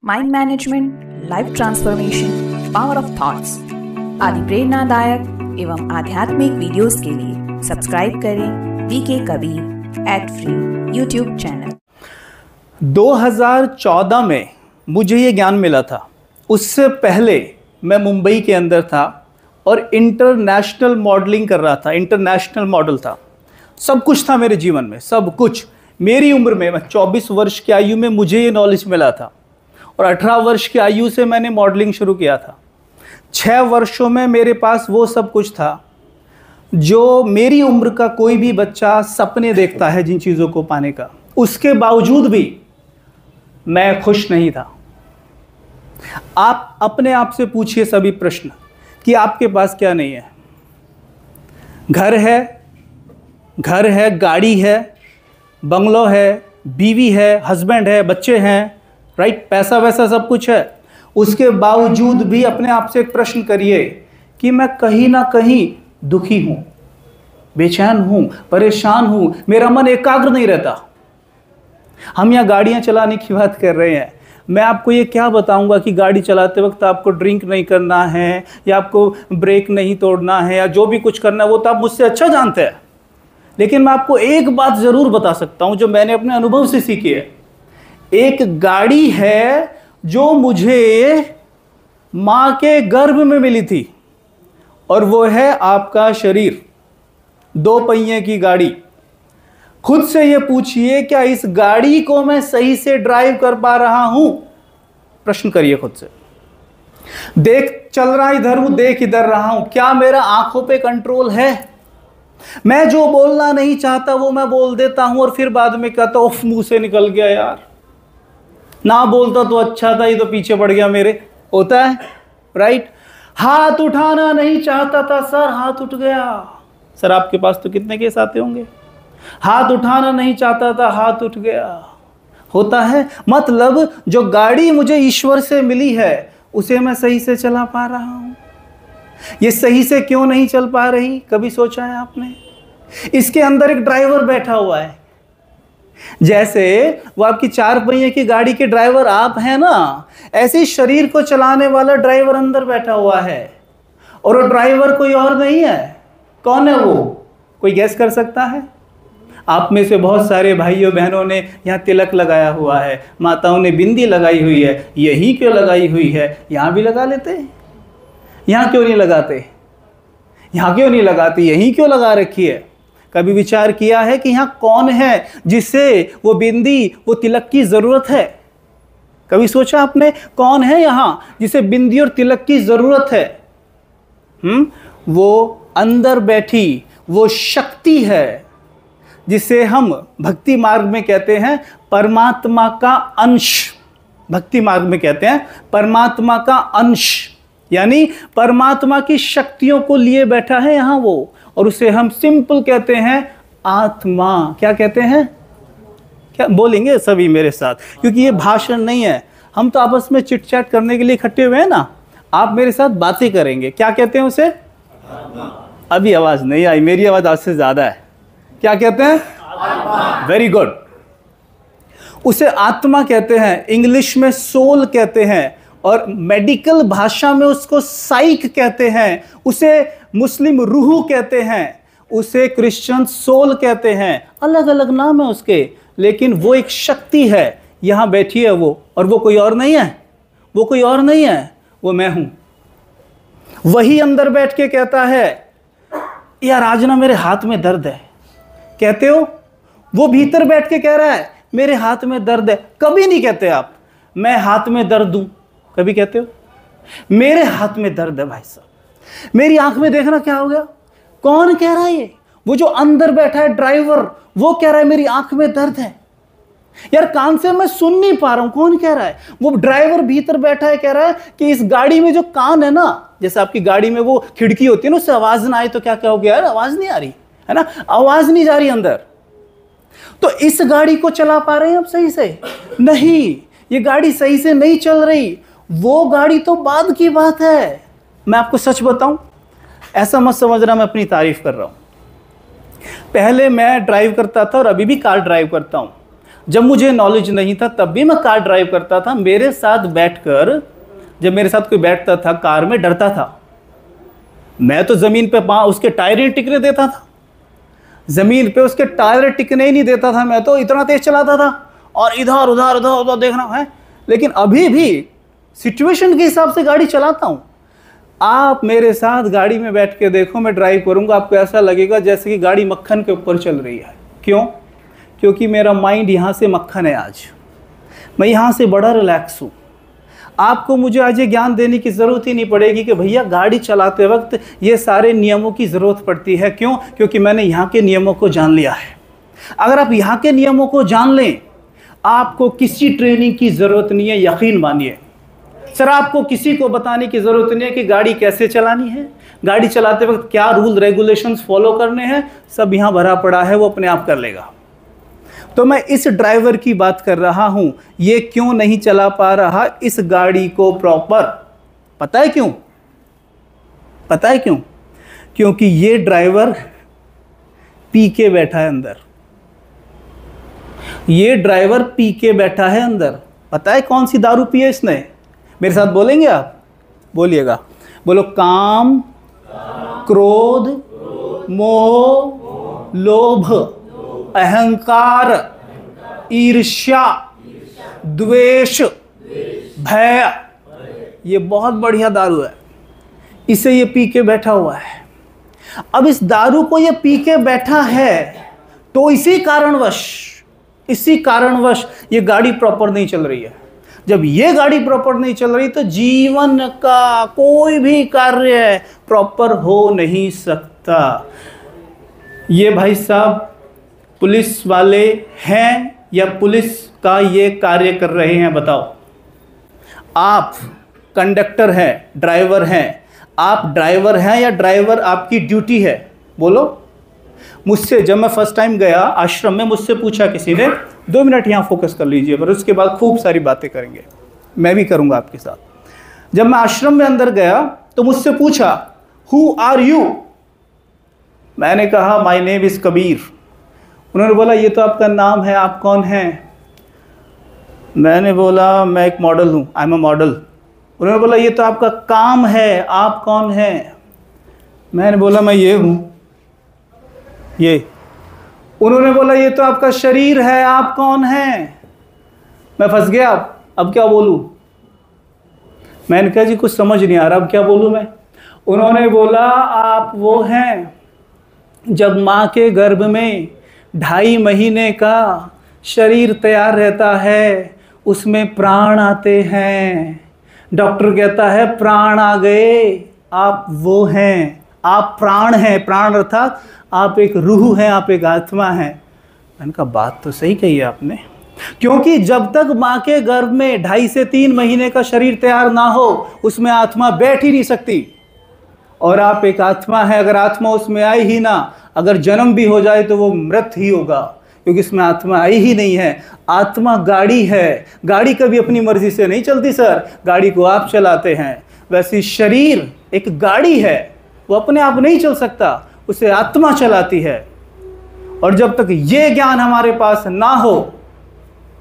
Mind management, life transformation, power of thoughts आदि प्रेरणादायक एवं आध्यात्मिक वीडियोस के लिए सब्सक्राइब करें V K Kabir @free YouTube channel. 2014 में मुझे ये ज्ञान मिला था। उससे पहले मैं मुंबई के अंदर था और इंटरनेशनल मॉडलिंग कर रहा था। इंटरनेशनल मॉडल था, सब कुछ था मेरे जीवन में, सब कुछ। मेरी उम्र में, मैं 24 वर्ष की आयु में मुझे ये नॉलेज मिला था और 18 वर्ष की आयु से मैंने मॉडलिंग शुरू किया था। 6 वर्षों में मेरे पास वो सब कुछ था जो मेरी उम्र का कोई भी बच्चा सपने देखता है, जिन चीज़ों को पाने का। उसके बावजूद भी मैं खुश नहीं था। आप अपने आप से पूछिए सभी प्रश्न कि आपके पास क्या नहीं है। घर है, गाड़ी है, बंगलो है, बीवी है, हस्बैंड है, बच्चे हैं, राइट, पैसा वैसा सब कुछ है। उसके बावजूद भी अपने आप से एक प्रश्न करिए कि मैं कहीं ना कहीं दुखी हूं, बेचैन हूं, परेशान हूं, मेरा मन एकाग्र नहीं रहता। हम यहाँ गाड़ियां चलाने की बात कर रहे हैं। मैं आपको ये क्या बताऊंगा कि गाड़ी चलाते वक्त आपको ड्रिंक नहीं करना है या आपको ब्रेक नहीं तोड़ना है या जो भी कुछ करना है वो तो आप मुझसे अच्छा जानते हैं। लेकिन मैं आपको एक बात ज़रूर बता सकता हूं जो मैंने अपने अनुभव से सीखी है। एक गाड़ी है जो मुझे माँ के गर्भ में मिली थी और वो है आपका शरीर, 2 पहिए की गाड़ी। खुद से ये पूछिए, क्या इस गाड़ी को मैं सही से ड्राइव कर पा रहा हूं? प्रश्न करिए खुद से। देख चल रहा इधर हूं, देख इधर रहा हूं, क्या मेरा आंखों पे कंट्रोल है? मैं जो बोलना नहीं चाहता वो मैं बोल देता हूं और फिर बाद में कहता उफ, मुंह से निकल गया यार, ना बोलता तो अच्छा था, ये तो पीछे पड़ गया मेरे। होता है, राइट। हाथ उठाना नहीं चाहता था सर, हाथ उठ गया। सर आपके पास तो कितने केस आते होंगे, हाथ उठाना नहीं चाहता था, हाथ उठ गया। होता है। मतलब जो गाड़ी मुझे ईश्वर से मिली है उसे मैं सही से चला पा रहा हूं। ये सही से क्यों नहीं चल पा रही, कभी सोचा है आपने? इसके अंदर एक ड्राइवर बैठा हुआ है। जैसे वो आपकी 4 पहिए की गाड़ी के ड्राइवर आप हैं ना, ऐसे ही शरीर को चलाने वाला ड्राइवर अंदर बैठा हुआ है और वो ड्राइवर कोई और नहीं है। कौन है वो? कोई गैस कर सकता है? आप में से बहुत सारे भाइयों बहनों ने यहाँ तिलक लगाया हुआ है, माताओं ने बिंदी लगाई हुई है। यही क्यों लगाई हुई है? यहाँ भी लगा लेते, यहाँ क्यों नहीं लगाते? यहाँ क्यों नहीं लगाते? यहीं क्यों लगा रखी है? कभी विचार किया है कि यहाँ कौन है जिसे वो बिंदी, वो तिलक की जरूरत है? कभी सोचा आपने कौन है यहाँ जिसे बिंदी और तिलक की जरूरत है? वो अंदर बैठी वो शक्ति है जिसे हम भक्ति मार्ग में कहते हैं परमात्मा का अंश। भक्ति मार्ग में कहते हैं परमात्मा का अंश, यानी परमात्मा की शक्तियों को लिए बैठा है यहाँ वो, और उसे हम सिंपल कहते हैं आत्मा। क्या कहते हैं? क्या बोलेंगे सभी मेरे साथ, क्योंकि ये भाषण नहीं है, हम तो आपस में चिट चैट करने के लिए इकट्ठे हुए हैं ना। आप मेरे साथ बातें करेंगे। क्या कहते हैं उसे? अभी आवाज नहीं आई, मेरी आवाज आज से ज्यादा है। क्या कहते हैं? Very good. उसे आत्मा कहते हैं, इंग्लिश में सोल कहते हैं और मेडिकल भाषा में उसको साइक कहते हैं। उसे मुस्लिम रूह कहते हैं, उसे क्रिश्चियन सोल कहते हैं। अलग अलग नाम है उसके, लेकिन वो एक शक्ति है। यहां बैठी है वो, और वो कोई और नहीं है, वो कोई और नहीं है, वो मैं हूं। वही अंदर बैठ के कहता है यार आज ना मेरे हाथ में दर्द है। कहते हो? वो भीतर बैठ के कह रहा है मेरे हाथ में दर्द है। कभी नहीं कहते आप मैं हाथ में दर्द हूं। कभी कहते हो? मेरे हाथ में दर्द है भाई साहब, मेरी आंख में देखना क्या हो गया। कौन कह रहा है ये? वो जो अंदर बैठा है ड्राइवर, वो कह रहा है मेरी आंख में दर्द है। यार कान से मैं सुन नहीं पा रहा हूं, कौन कह रहा है? वो ड्राइवर भीतर बैठा है, कह रहा है कि इस गाड़ी में जो कान है ना, जैसे आपकी गाड़ी में वो खिड़की होती है ना, उससे आवाज ना आए तो क्या कहोगे? यार आवाज नहीं आ रही है ना, आवाज नहीं जा रही अंदर। तो इस गाड़ी को चला पा रहे हैं आप सही से? नहीं, ये गाड़ी सही से नहीं चल रही। वो गाड़ी तो बाद की बात है। मैं आपको सच बताऊं, ऐसा मत समझना मैं अपनी तारीफ कर रहा हूं। पहले मैं ड्राइव करता था और अभी भी कार ड्राइव करता हूं। जब मुझे नॉलेज नहीं था तब भी मैं कार ड्राइव करता था। मेरे साथ बैठकर जब मेरे साथ कोई बैठता था कार में डरता था। मैं तो ज़मीन पे उसके टायर ही टिकने देता था, ज़मीन पे उसके टायर टिकने ही नहीं देता था। मैं तो इतना तेज़ चलाता था और इधर उधर उधर उधर देखना है। लेकिन अभी भी सिचुएशन के हिसाब से गाड़ी चलाता हूँ। आप मेरे साथ गाड़ी में बैठ के देखो, मैं ड्राइव करूँगा, आपको ऐसा लगेगा जैसे कि गाड़ी मक्खन के ऊपर चल रही है। क्यों? क्योंकि मेरा माइंड यहाँ से मक्खन है। आज मैं यहाँ से बड़ा रिलैक्स हूँ। आपको मुझे आज ये ज्ञान देने की ज़रूरत ही नहीं पड़ेगी कि भैया गाड़ी चलाते वक्त ये सारे नियमों की ज़रूरत पड़ती है। क्यों? क्योंकि मैंने यहाँ के नियमों को जान लिया है। अगर आप यहाँ के नियमों को जान लें, आपको किसी ट्रेनिंग की ज़रूरत नहीं है। यकीन मानिए सर, आपको किसी को बताने की ज़रूरत नहीं है कि गाड़ी कैसे चलानी है, गाड़ी चलाते वक्त क्या रूल रेगुलेशंस फॉलो करने हैं। सब यहाँ भरा पड़ा है, वो अपने आप कर लेगा। तो मैं इस ड्राइवर की बात कर रहा हूँ, ये क्यों नहीं चला पा रहा इस गाड़ी को प्रॉपर। पता है क्यों? पता है क्यों? क्योंकि ये ड्राइवर पी के बैठा है अंदर। ये ड्राइवर पी के बैठा है अंदर। पता है कौन सी दारू पी है इसने? मेरे साथ बोलेंगे आप? बोलिएगा, बोलो। काम, क्रोध, मोह, लोभ, अहंकार, ईर्ष्या, द्वेष, भय। ये बहुत बढ़िया दारू है, इसे ये पी के बैठा हुआ है। अब इस दारू को ये पी के बैठा है तो इसी कारणवश ये गाड़ी प्रॉपर नहीं चल रही है। जब ये गाड़ी प्रॉपर नहीं चल रही तो जीवन का कोई भी कार्य प्रॉपर हो नहीं सकता। ये भाई साहब पुलिस वाले हैं या पुलिस का ये कार्य कर रहे हैं? बताओ। आप कंडक्टर हैं, ड्राइवर हैं। आप ड्राइवर हैं या ड्राइवर आपकी ड्यूटी है? बोलो। मुझसे जब मैं फर्स्ट टाइम गया आश्रम में, मुझसे पूछा किसी ने, 2 मिनट यहाँ फोकस कर लीजिए, पर उसके बाद खूब सारी बातें करेंगे, मैं भी करूँगा आपके साथ। जब मैं आश्रम में अंदर गया तो मुझसे पूछा, हु आर यू? मैंने कहा माई नेम इज़ कबीर। उन्होंने बोला ये तो आपका नाम है, आप कौन हैं? मैंने बोला मैं एक मॉडल हूँ, आई एम अ मॉडल। उन्होंने बोला ये तो आपका काम है, आप कौन हैं? मैंने बोला मैं ये हूँ, ये। उन्होंने बोला ये तो आपका शरीर है, आप कौन हैं? मैं फंस गया। अब क्या बोलूँ? मैंने कहा जी कुछ समझ नहीं आ रहा, अब क्या बोलूँ मैं? उन्होंने बोला आप वो हैं जब माँ के गर्भ में 2.5 महीने का शरीर तैयार रहता है, उसमें प्राण आते हैं। डॉक्टर कहता है प्राण आ गए, आप वो हैं, आप प्राण हैं। प्राण अर्थात आप एक रूह हैं, आप एक आत्मा हैं। मैंने कहा बात तो सही कही है आपने, क्योंकि जब तक माँ के गर्भ में 2.5 से 3 महीने का शरीर तैयार ना हो, उसमें आत्मा बैठ ही नहीं सकती। और आप एक आत्मा है, अगर आत्मा उसमें आई ही ना, अगर जन्म भी हो जाए तो वो मृत ही होगा, क्योंकि इसमें आत्मा आई ही नहीं है। आत्मा गाड़ी है, गाड़ी कभी अपनी मर्जी से नहीं चलती सर, गाड़ी को आप चलाते हैं। वैसे शरीर एक गाड़ी है, वो अपने आप नहीं चल सकता, उसे आत्मा चलाती है। और जब तक ये ज्ञान हमारे पास ना हो,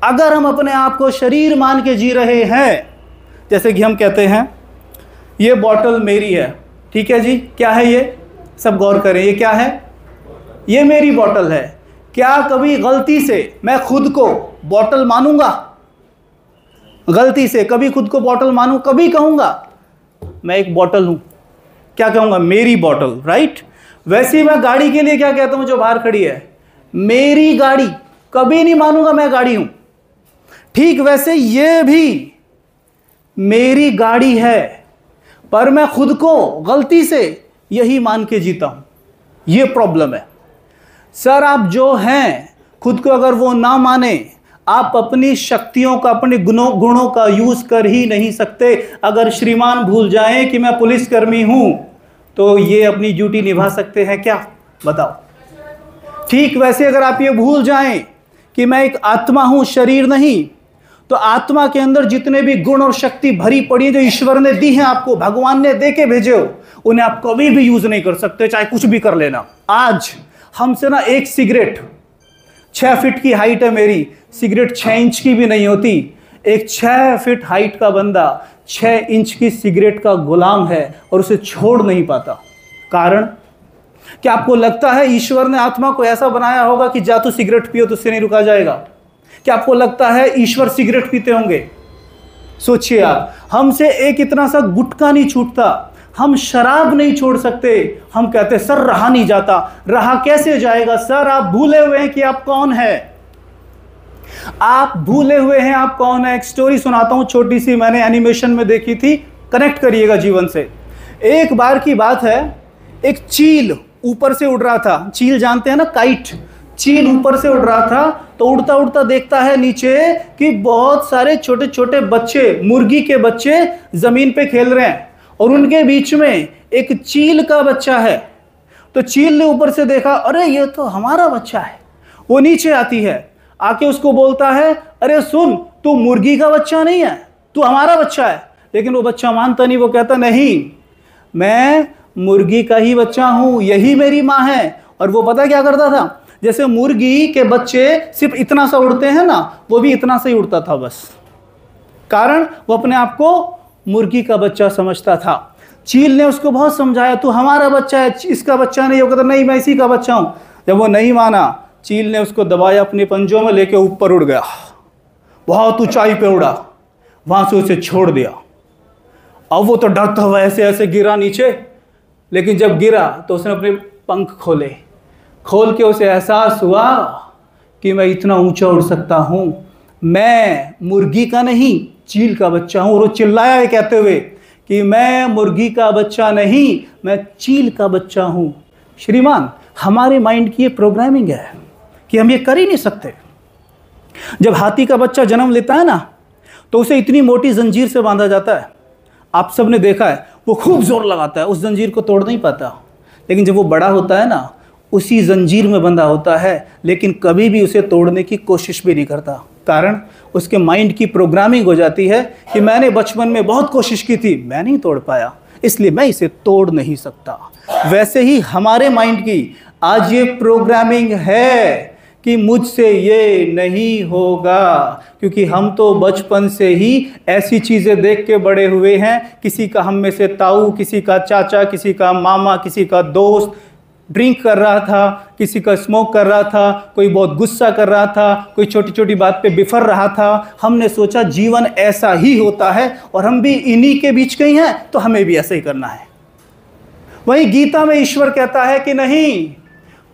अगर हम अपने आप को शरीर मान के जी रहे हैं, जैसे कि हम कहते हैं ये बॉटल मेरी है, ठीक है जी, क्या है ये? सब गौर करें, ये क्या है? ये मेरी बॉटल है। क्या कभी गलती से मैं खुद को बॉटल मानूंगा? गलती से कभी खुद को बॉटल मानूं? कभी कहूंगा मैं एक बॉटल हूं? क्या कहूंगा? मेरी बॉटल, राइट? वैसे ही मैं गाड़ी के लिए क्या कहता हूं जो बाहर खड़ी है? मेरी गाड़ी। कभी नहीं मानूंगा मैं गाड़ी हूं। ठीक वैसे ये भी मेरी गाड़ी है, पर मैं खुद को गलती से यही मान के जीता हूं। ये प्रॉब्लम है सर। आप जो हैं खुद को अगर वो ना माने, आप अपनी शक्तियों का, अपने गुणों का यूज कर ही नहीं सकते। अगर श्रीमान भूल जाएं कि मैं पुलिसकर्मी हूं, तो ये अपनी ड्यूटी निभा सकते हैं क्या? बताओ। ठीक वैसे अगर आप ये भूल जाएं कि मैं एक आत्मा हूं, शरीर नहीं, तो आत्मा के अंदर जितने भी गुण और शक्ति भरी पड़ी है, जो ईश्वर ने दी है आपको, भगवान ने दे के भेजे हो, उन्हें आप कभी भी यूज नहीं कर सकते, चाहे कुछ भी कर लेना। आज हमसे ना एक सिगरेट 6 फीट की हाइट है मेरी, सिगरेट 6 इंच की भी नहीं होती। एक 6 फीट हाइट का बंदा 6 इंच की सिगरेट का गुलाम है और उसे छोड़ नहीं पाता। कारण क्या आपको लगता है ईश्वर ने आत्मा को ऐसा बनाया होगा कि जा तू सिगरेट पियो तो उससे नहीं रुका जाएगा? क्या आपको लगता है ईश्वर सिगरेट पीते होंगे? सोचिए आप, हमसे एक इतना सा गुटखा नहीं छूटता, हम शराब नहीं छोड़ सकते। हम कहते सर रहा नहीं जाता। रहा कैसे जाएगा सर? आप भूले हुए हैं कि आप कौन है। आप भूले हुए हैं आप कौन है। एक स्टोरी सुनाता हूं छोटी सी, मैंने एनिमेशन में देखी थी, कनेक्ट करिएगा जीवन से। एक बार की बात है, एक चील ऊपर से उड़ रहा था। चील जानते हैं ना, काइट। चील ऊपर से उड़ रहा था तो उड़ता उड़ता देखता है नीचे कि बहुत सारे छोटे छोटे बच्चे, मुर्गी के बच्चे जमीन पे खेल रहे हैं और उनके बीच में एक चील का बच्चा है। तो चील ने ऊपर से देखा, अरे ये तो हमारा बच्चा है। वो नीचे आती है, आके उसको बोलता है, अरे सुन, तू मुर्गी का बच्चा नहीं है, तू हमारा बच्चा है। लेकिन वो बच्चा मानता नहीं, वो कहता नहीं, मैं मुर्गी का ही बच्चा हूं, यही मेरी माँ है। और वो पता क्या करता था, जैसे मुर्गी के बच्चे सिर्फ इतना सा उड़ते हैं ना, वो भी इतना सा ही उड़ता था बस। कारण वो अपने आप को मुर्गी का बच्चा समझता था। चील ने उसको बहुत समझाया, तू हमारा बच्चा है, इसका बच्चा नहीं। वो कहता नहीं, मैं इसी का बच्चा हूं। जब वो नहीं माना, चील ने उसको दबाया, अपने पंजों में लेके ऊपर उड़ गया, बहुत ऊंचाई पे उड़ा, वहां से उसे छोड़ दिया। अब वो तो डरता हुआ ऐसे ऐसे गिरा नीचे, लेकिन जब गिरा तो उसने अपने पंख खोले। खोल के उसे एहसास हुआ कि मैं इतना ऊंचा उड़ सकता हूं, मैं मुर्गी का नहीं चील का बच्चा हूं। और वो चिल्लाया है कहते हुए कि मैं मुर्गी का बच्चा नहीं, मैं चील का बच्चा हूं। श्रीमान, हमारे माइंड की ये प्रोग्रामिंग है कि हम ये कर ही नहीं सकते। जब हाथी का बच्चा जन्म लेता है ना, तो उसे इतनी मोटी जंजीर से बांधा जाता है। आप सब ने देखा है, वो खूब जोर लगाता है, उस जंजीर को तोड़ नहीं पाता। लेकिन जब वो बड़ा होता है ना, उसी जंजीर में बंधा होता है, लेकिन कभी भी उसे तोड़ने की कोशिश भी नहीं करता। कारण उसके माइंड की प्रोग्रामिंग हो जाती है कि मैंने बचपन में बहुत कोशिश की थी, मैं नहीं तोड़ पाया, इसलिए मैं इसे तोड़ नहीं सकता। वैसे ही हमारे माइंड की आज ये प्रोग्रामिंग है कि मुझसे ये नहीं होगा, क्योंकि हम तो बचपन से ही ऐसी चीज़ें देख के बड़े हुए हैं। किसी का हम में से ताऊ, किसी का चाचा, किसी का मामा, किसी का दोस्त ड्रिंक कर रहा था, किसी का स्मोक कर रहा था, कोई बहुत गुस्सा कर रहा था, कोई छोटी छोटी बात पे बिफर रहा था। हमने सोचा जीवन ऐसा ही होता है और हम भी इन्हीं के बीच के ही हैं, तो हमें भी ऐसा ही करना है। वहीं गीता में ईश्वर कहता है कि नहीं,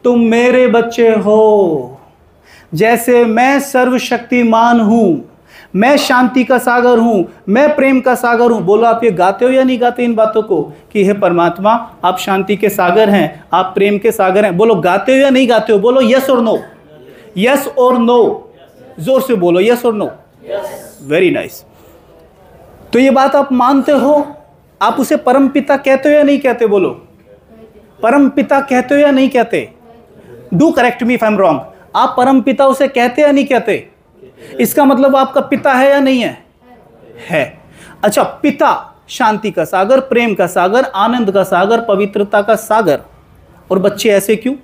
तुम मेरे बच्चे हो, जैसे मैं सर्वशक्तिमान हूं, मैं शांति का सागर हूं, मैं प्रेम का सागर हूं। बोलो आप ये गाते हो या नहीं गाते इन बातों को कि हे परमात्मा, आप शांति के सागर हैं, आप प्रेम के सागर हैं। बोलो गाते हो या नहीं गाते हो? बोलो यस और नो, यस और नो, जोर से बोलो यस और नो। Very nice. तो ये बात आप मानते हो? आप उसे परम पिता कहते हो या नहीं कहते? बोलो परम पिता कहते हो या नहीं कहते? Do correct me if I am wrong. आप परम पिता उसे कहते या नहीं कहते? इसका मतलब आपका पिता है या नहीं है? है। अच्छा, पिता शांति का सागर, प्रेम का सागर, आनंद का सागर, पवित्रता का सागर, और बच्चे ऐसे क्यों?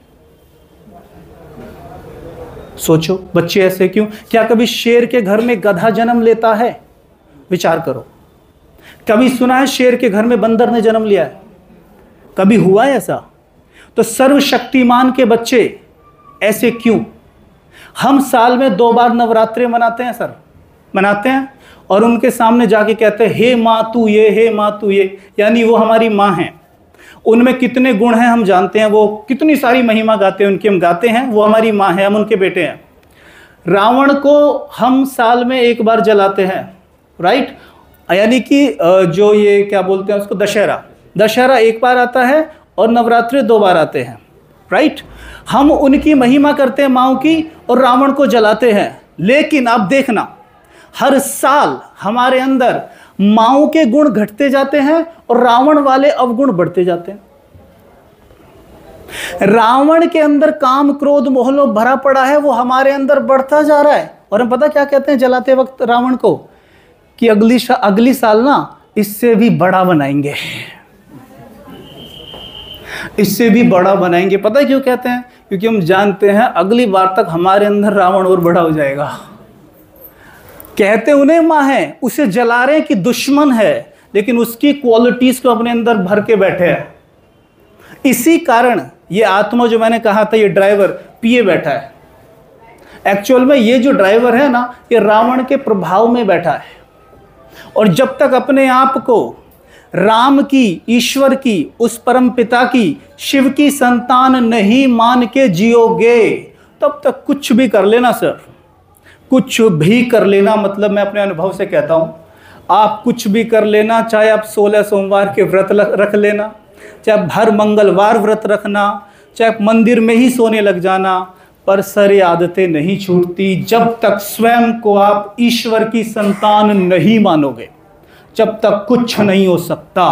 सोचो, बच्चे ऐसे क्यों? क्या कभी शेर के घर में गधा जन्म लेता है? विचार करो। कभी सुना है शेर के घर में बंदर ने जन्म लिया है? कभी हुआ है ऐसा? तो सर्वशक्तिमान के बच्चे ऐसे क्यों? हम साल में 2 बार नवरात्रे मनाते हैं सर, मनाते हैं, और उनके सामने जाके कहते हैं हे माँ तू ये, हे माँ तू ये, यानी वो हमारी माँ हैं। उनमें कितने गुण हैं हम जानते हैं, वो कितनी सारी महिमा गाते हैं उनकी, हम गाते हैं, वो हमारी माँ है, हम उनके बेटे हैं। रावण को हम साल में 1 बार जलाते हैं, राइट? यानी कि जो ये क्या बोलते हैं उसको, दशहरा। दशहरा 1 बार आता है और नवरात्रे 2 बार आते हैं, राइट? हम उनकी महिमा करते हैं माँओं की, और रावण को जलाते हैं। लेकिन आप देखना, हर साल हमारे अंदर माँओं के गुण घटते जाते हैं और रावण वाले अवगुण बढ़ते जाते हैं। रावण के अंदर काम, क्रोध, मोह, लोभ भरा पड़ा है, वो हमारे अंदर बढ़ता जा रहा है। और हम पता क्या कहते हैं जलाते वक्त रावण को, कि अगली साल ना इससे भी बड़ा बनाएंगे, इससे भी बड़ा बनाएंगे। पता है क्यों कहते हैं? क्योंकि हम जानते हैं अगली बार तक हमारे अंदर रावण और बड़ा हो जाएगा। कहते उन्हें माँ है, उसे जला रहे कि दुश्मन है, लेकिन उसकी क्वालिटीज को अपने अंदर भर के बैठे हैं। इसी कारण ये आत्मा जो मैंने कहा था, ये ड्राइवर पिए बैठा है। एक्चुअल में ये जो ड्राइवर है ना, ये रावण के प्रभाव में बैठा है। और जब तक अपने आप को राम की, ईश्वर की, उस परम पिता की, शिव की संतान नहीं मान के जियोगे, तब तक कुछ भी कर लेना सर, कुछ भी कर लेना। मतलब मैं अपने अनुभव से कहता हूँ, आप कुछ भी कर लेना, चाहे आप 16 सोमवार के व्रत रख लेना, चाहे आप हर मंगलवार व्रत रखना, चाहे आप मंदिर में ही सोने लग जाना, पर सर ये आदतें नहीं छूटती जब तक स्वयं को आप ईश्वर की संतान नहीं मानोगे, जब तक कुछ नहीं हो सकता।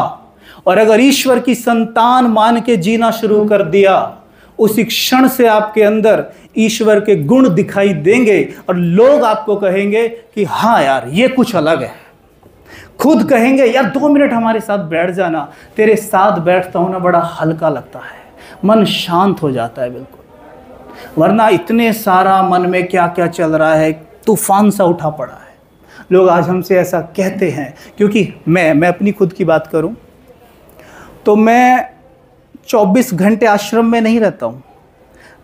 और अगर ईश्वर की संतान मान के जीना शुरू कर दिया, उसी क्षण से आपके अंदर ईश्वर के गुण दिखाई देंगे और लोग आपको कहेंगे कि हाँ यार ये कुछ अलग है। खुद कहेंगे यार 2 मिनट हमारे साथ बैठ जाना, तेरे साथ बैठता हूं ना बड़ा हल्का लगता है, मन शांत हो जाता है बिल्कुल। वरना इतने सारा मन में क्या क्या चल रहा है, तूफान सा उठा पड़ा है। लोग आज हमसे ऐसा कहते हैं, क्योंकि मैं अपनी खुद की बात करूं तो मैं 24 घंटे आश्रम में नहीं रहता हूं।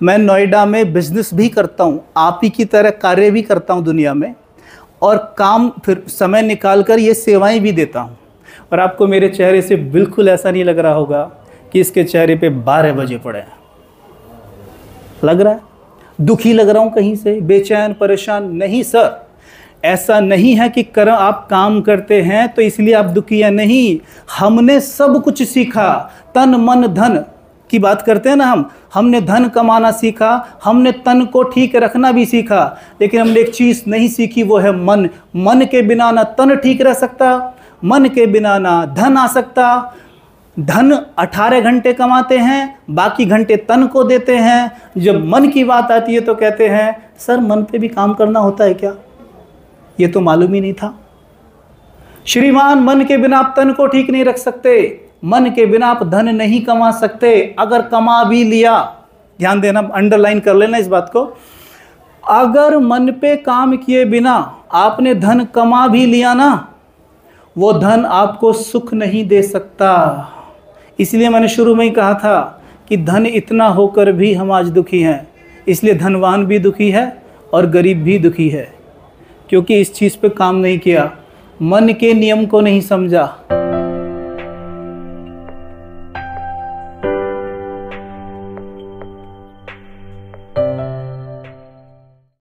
मैं नोएडा में बिजनेस भी करता हूं, आप ही की तरह कार्य भी करता हूं दुनिया में, और काम फिर समय निकाल कर ये सेवाएं भी देता हूं। और आपको मेरे चेहरे से बिल्कुल ऐसा नहीं लग रहा होगा कि इसके चेहरे पे 12 बजे पड़े हैं। लग रहा है दुखी लग रहा हूं कहीं से, बेचैन परेशान? नहीं सर, ऐसा नहीं है कि आप काम करते हैं तो इसलिए आप दुखी हैं, नहीं। हमने सब कुछ सीखा, तन मन धन की बात करते हैं ना हमने धन कमाना सीखा, हमने तन को ठीक रखना भी सीखा, लेकिन हमने एक चीज़ नहीं सीखी, वो है मन। मन के बिना ना तन ठीक रह सकता, मन के बिना ना धन आ सकता। धन 18 घंटे कमाते हैं, बाकी घंटे तन को देते हैं। जब मन की बात आती है तो कहते हैं सर मन पे भी काम करना होता है क्या? ये तो मालूम ही नहीं था। श्रीमान, मन के बिना आप तन को ठीक नहीं रख सकते, मन के बिना आप धन नहीं कमा सकते। अगर कमा भी लिया, ध्यान देना, अंडरलाइन कर लेना इस बात को, अगर मन पे काम किए बिना आपने धन कमा भी लिया ना, वो धन आपको सुख नहीं दे सकता। इसलिए मैंने शुरू में ही कहा था कि धन इतना होकर भी हम आज दुखी हैं। इसलिए धनवान भी दुखी है और गरीब भी दुखी है, क्योंकि इस चीज़ पे काम नहीं किया, मन के नियम को नहीं समझा।